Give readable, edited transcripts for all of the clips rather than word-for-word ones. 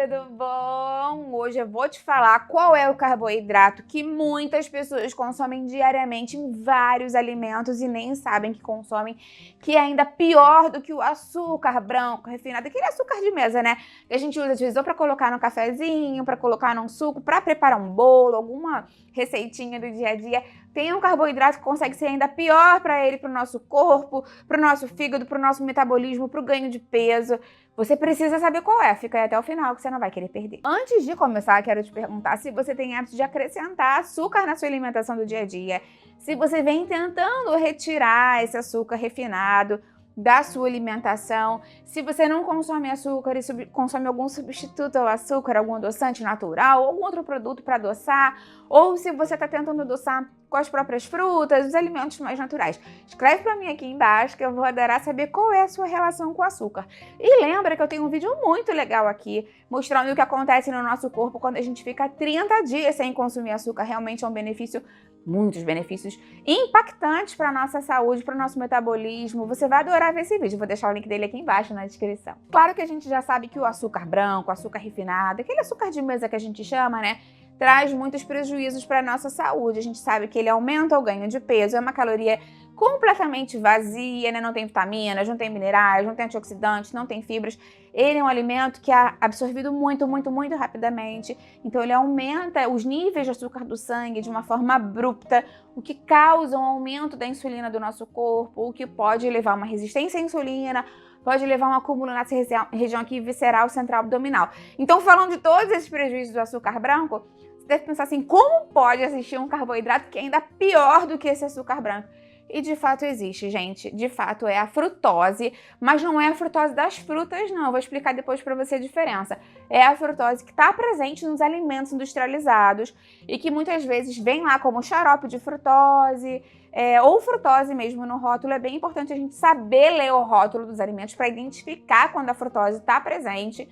tudo bom? Hoje eu vou te falar qual é o carboidrato que muitas pessoas consomem diariamente em vários alimentos e nem sabem que consomem, que é ainda pior do que o açúcar branco refinado, aquele açúcar de mesa, né? Que a gente usa às vezes ou para colocar no cafezinho, para colocar num suco, para preparar um bolo, alguma receitinha do dia a dia. Tem um carboidrato que consegue ser ainda pior para ele, para o nosso corpo, para o nosso fígado, para o nosso metabolismo, para o ganho de peso. Você precisa saber qual é, fica aí até o final que você não vai querer perder. Antes de começar, quero te perguntar se você tem hábito de acrescentar açúcar na sua alimentação do dia a dia, se você vem tentando retirar esse açúcar refinado da sua alimentação, se você não consome açúcar e consome algum substituto ao açúcar, algum adoçante natural, algum outro produto para adoçar, ou se você está tentando adoçar com as próprias frutas, os alimentos mais naturais. Escreve para mim aqui embaixo que eu vou adorar saber qual é a sua relação com o açúcar. E lembra que eu tenho um vídeo muito legal aqui mostrando o que acontece no nosso corpo quando a gente fica 30 dias sem consumir açúcar. Realmente é um benefício, muitos benefícios impactantes para a nossa saúde, para o nosso metabolismo. Você vai adorar ver esse vídeo, vou deixar o link dele aqui embaixo na descrição. Claro que a gente já sabe que o açúcar branco, o açúcar refinado, aquele açúcar de mesa que a gente chama, né, traz muitos prejuízos para a nossa saúde. A gente sabe que ele aumenta o ganho de peso, é uma caloria completamente vazia, né? Não tem vitaminas, não tem minerais, não tem antioxidantes, não tem fibras. Ele é um alimento que é absorvido muito rapidamente. Então ele aumenta os níveis de açúcar do sangue de uma forma abrupta, o que causa um aumento da insulina do nosso corpo, o que pode levar a uma resistência à insulina, pode levar a um acúmulo nessa região aqui visceral, central, abdominal. Então, falando de todos esses prejuízos do açúcar branco, você deve pensar assim, como pode existir um carboidrato que é ainda pior do que esse açúcar branco? E de fato existe, gente. De fato é a frutose, mas não é a frutose das frutas, não. Eu vou explicar depois para você a diferença. É a frutose que está presente nos alimentos industrializados e que muitas vezes vem lá como xarope de frutose, ou frutose mesmo no rótulo. É bem importante a gente saber ler o rótulo dos alimentos para identificar quando a frutose está presente.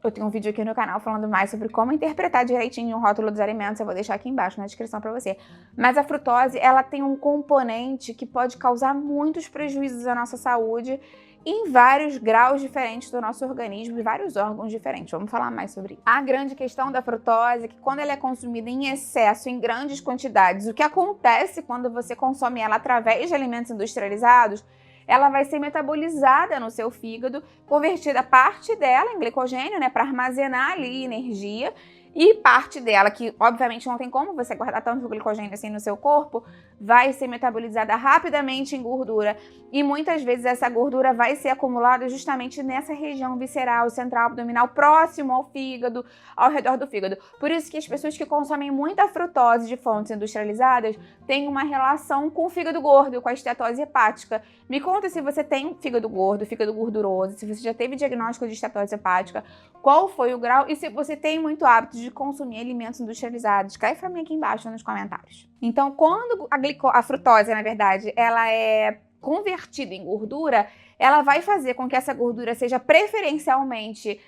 Eu tenho um vídeo aqui no canal falando mais sobre como interpretar direitinho o rótulo dos alimentos, eu vou deixar aqui embaixo na descrição para você. Mas a frutose, ela tem um componente que pode causar muitos prejuízos à nossa saúde em vários graus diferentes do nosso organismo e vários órgãos diferentes. Vamos falar mais sobre isso. A grande questão da frutose é que quando ela é consumida em excesso, em grandes quantidades, o que acontece quando você consome ela através de alimentos industrializados, ela vai ser metabolizada no seu fígado, convertida parte dela em glicogênio, né, para armazenar ali energia, e parte dela, que obviamente não tem como você guardar tanto glicogênio assim no seu corpo, vai ser metabolizada rapidamente em gordura. E muitas vezes essa gordura vai ser acumulada justamente nessa região visceral, central, abdominal, próximo ao fígado, ao redor do fígado. Por isso que as pessoas que consomem muita frutose de fontes industrializadas têm uma relação com o fígado gordo, com a estetose hepática. Me conta se você tem fígado gordo, fígado gorduroso, se você já teve diagnóstico de estetose hepática, qual foi o grau e se você tem muito hábito de consumir alimentos industrializados. Escreve pra mim aqui embaixo nos comentários. Então, quando a frutose, na verdade, ela é convertida em gordura, ela vai fazer com que essa gordura seja preferencialmente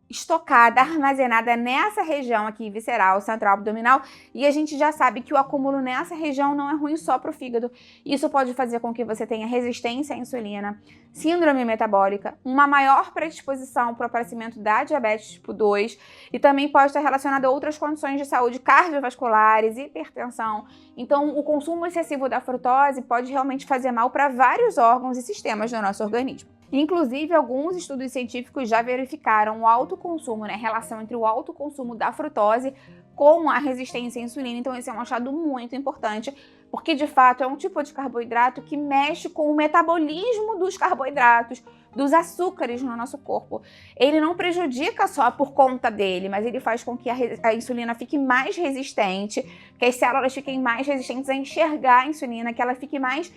estocada, armazenada nessa região aqui visceral, central, abdominal, e a gente já sabe que o acúmulo nessa região não é ruim só para o fígado. Isso pode fazer com que você tenha resistência à insulina, síndrome metabólica, uma maior predisposição para o aparecimento da diabetes tipo 2 e também pode estar relacionado a outras condições de saúde cardiovasculares, hipertensão. Então, o consumo excessivo da frutose pode realmente fazer mal para vários órgãos e sistemas do nosso organismo. Inclusive, alguns estudos científicos já verificaram o alto consumo, né, relação entre o alto consumo da frutose com a resistência à insulina. Então, esse é um achado muito importante, porque de fato é um tipo de carboidrato que mexe com o metabolismo dos carboidratos, dos açúcares no nosso corpo. Ele não prejudica só por conta dele, mas ele faz com que a insulina fique mais resistente, que as células fiquem mais resistentes a enxergar a insulina, que ela fique mais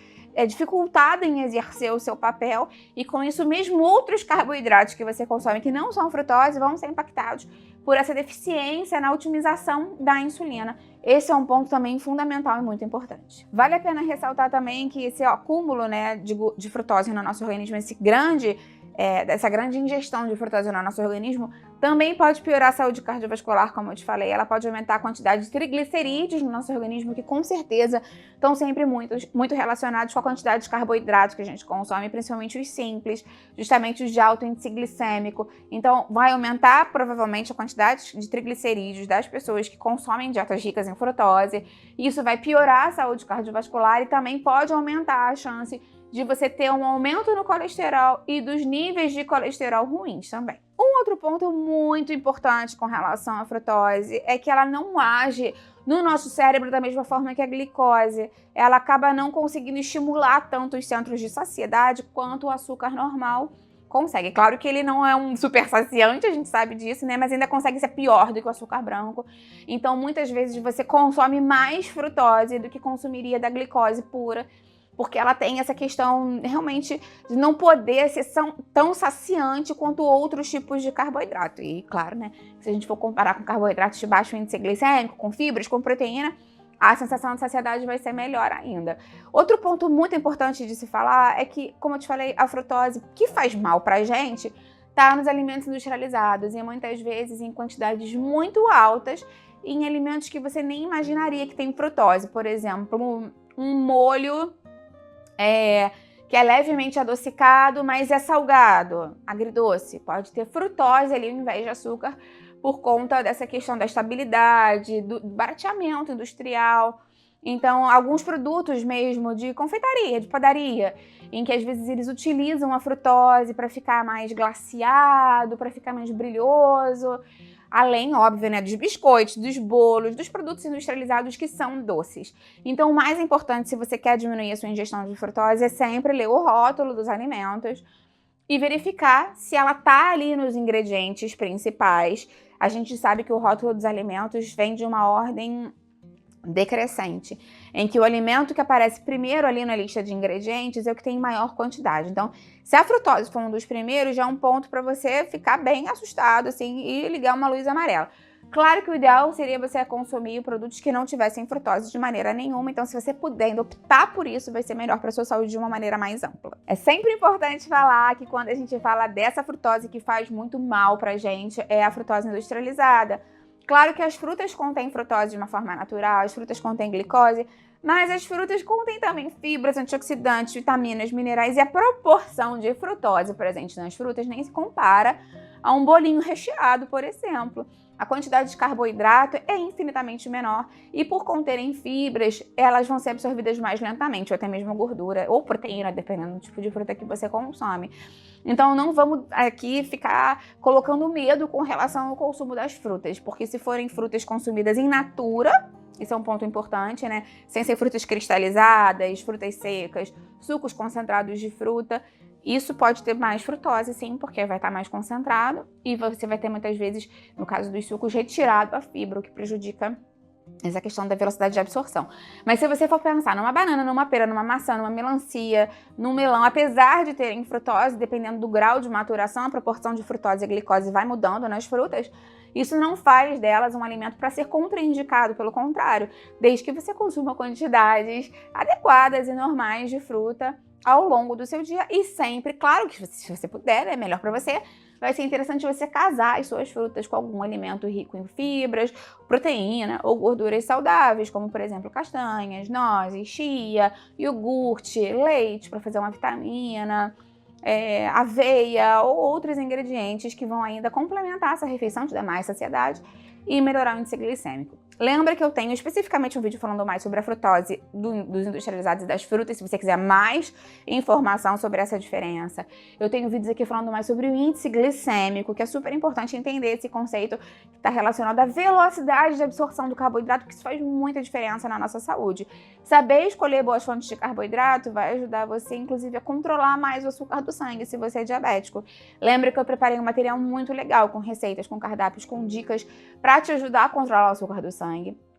dificultada em exercer o seu papel, e com isso mesmo outros carboidratos que você consome que não são frutose vão ser impactados por essa deficiência na otimização da insulina. Esse é um ponto também fundamental e muito importante. Vale a pena ressaltar também que esse acúmulo, né, de frutose no nosso organismo, esse grande dessa grande ingestão de frutose no nosso organismo, também pode piorar a saúde cardiovascular, como eu te falei. Ela pode aumentar a quantidade de triglicerídeos no nosso organismo, que com certeza estão sempre muito relacionados com a quantidade de carboidratos que a gente consome, principalmente os simples, justamente os de alto índice glicêmico. Então, vai aumentar provavelmente a quantidade de triglicerídeos das pessoas que consomem dietas ricas em frutose. Isso vai piorar a saúde cardiovascular e também pode aumentar a chance de você ter um aumento no colesterol e dos níveis de colesterol ruins também. Um outro ponto muito importante com relação à frutose é que ela não age no nosso cérebro da mesma forma que a glicose. Ela acaba não conseguindo estimular tanto os centros de saciedade quanto o açúcar normal consegue. Claro que ele não é um super saciante, a gente sabe disso, né? Mas ainda consegue ser pior do que o açúcar branco. Então, muitas vezes você consome mais frutose do que consumiria da glicose pura, porque ela tem essa questão realmente de não poder ser tão saciante quanto outros tipos de carboidrato. E claro, né, se a gente for comparar com carboidratos de baixo índice glicêmico, com fibras, com proteína, a sensação de saciedade vai ser melhor ainda. Outro ponto muito importante de se falar é que, como eu te falei, a frutose, que faz mal pra gente, tá nos alimentos industrializados e muitas vezes em quantidades muito altas, em alimentos que você nem imaginaria que tem frutose. Por exemplo, um molho que é levemente adocicado, mas é salgado, agridoce. Pode ter frutose ali ao invés de açúcar por conta dessa questão da estabilidade, do barateamento industrial. Então, alguns produtos mesmo de confeitaria, de padaria, em que às vezes eles utilizam a frutose para ficar mais glaciado, para ficar mais brilhoso. Além, óbvio, né, dos biscoitos, dos bolos, dos produtos industrializados que são doces. Então, o mais importante, se você quer diminuir a sua ingestão de frutose, é sempre ler o rótulo dos alimentos e verificar se ela está ali nos ingredientes principais. A gente sabe que o rótulo dos alimentos vem de uma ordem decrescente, em que o alimento que aparece primeiro ali na lista de ingredientes é o que tem maior quantidade. Então, se a frutose for um dos primeiros, já é um ponto para você ficar bem assustado assim, e ligar uma luz amarela. Claro que o ideal seria você consumir produtos que não tivessem frutose de maneira nenhuma, então se você puder ainda optar por isso, vai ser melhor para a sua saúde de uma maneira mais ampla. É sempre importante falar que quando a gente fala dessa frutose que faz muito mal pra gente, é a frutose industrializada. Claro que as frutas contêm frutose de uma forma natural, as frutas contêm glicose, mas as frutas contêm também fibras, antioxidantes, vitaminas, minerais, e a proporção de frutose presente nas frutas nem se compara a um bolinho recheado, por exemplo. A quantidade de carboidrato é infinitamente menor e, por conterem fibras, elas vão ser absorvidas mais lentamente, ou até mesmo gordura ou proteína, dependendo do tipo de fruta que você consome. Então, não vamos aqui ficar colocando medo com relação ao consumo das frutas, porque se forem frutas consumidas in natura, isso é um ponto importante, né? Sem ser frutas cristalizadas, frutas secas, sucos concentrados de fruta, isso pode ter mais frutose, sim, porque vai estar mais concentrado e você vai ter muitas vezes, no caso dos sucos, retirado a fibra, o que prejudica essa questão da velocidade de absorção. Mas se você for pensar numa banana, numa pera, numa maçã, numa melancia, num melão, apesar de terem frutose, dependendo do grau de maturação, a proporção de frutose e glicose vai mudando nas frutas, isso não faz delas um alimento para ser contraindicado, pelo contrário, desde que você consuma quantidades adequadas e normais de fruta ao longo do seu dia e sempre, claro que se você puder, é melhor para você, vai ser interessante você casar as suas frutas com algum alimento rico em fibras, proteína ou gorduras saudáveis, como por exemplo castanhas, nozes, chia, iogurte, leite para fazer uma vitamina, aveia ou outros ingredientes que vão ainda complementar essa refeição, te dar mais saciedade e melhorar o índice glicêmico. Lembra que eu tenho especificamente um vídeo falando mais sobre a frutose dos industrializados e das frutas, se você quiser mais informação sobre essa diferença. Eu tenho vídeos aqui falando mais sobre o índice glicêmico, que é super importante entender esse conceito que está relacionado à velocidade de absorção do carboidrato, porque isso faz muita diferença na nossa saúde. Saber escolher boas fontes de carboidrato vai ajudar você, inclusive, a controlar mais o açúcar do sangue, se você é diabético. Lembra que eu preparei um material muito legal, com receitas, com cardápios, com dicas, para te ajudar a controlar o açúcar do sangue.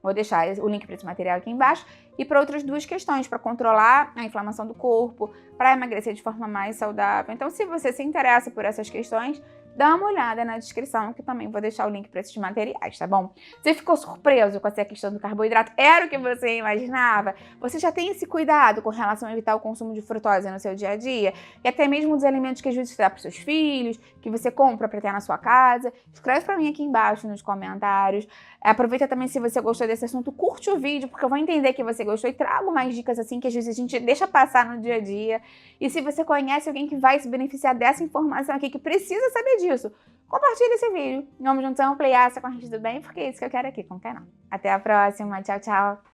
Vou deixar o link para esse material aqui embaixo. E para outras duas questões, para controlar a inflamação do corpo, para emagrecer de forma mais saudável. Então, se você se interessa por essas questões, dá uma olhada na descrição, que também vou deixar o link para esses materiais, tá bom? Você ficou surpreso com essa questão do carboidrato? Era o que você imaginava? Você já tem esse cuidado com relação a evitar o consumo de frutose no seu dia a dia? E até mesmo dos alimentos que às vezes você dá para seus filhos, que você compra para ter na sua casa? Escreve para mim aqui embaixo nos comentários. Aproveita também, se você gostou desse assunto, curte o vídeo, porque eu vou entender que você gostou e trago mais dicas assim que às vezes a gente deixa passar no dia a dia. E se você conhece alguém que vai se beneficiar dessa informação aqui, que precisa saber disso, compartilha esse vídeo. Vamos juntos ampliar essa corrente do bem, porque é isso que eu quero aqui com o canal. Até a próxima. Tchau, tchau.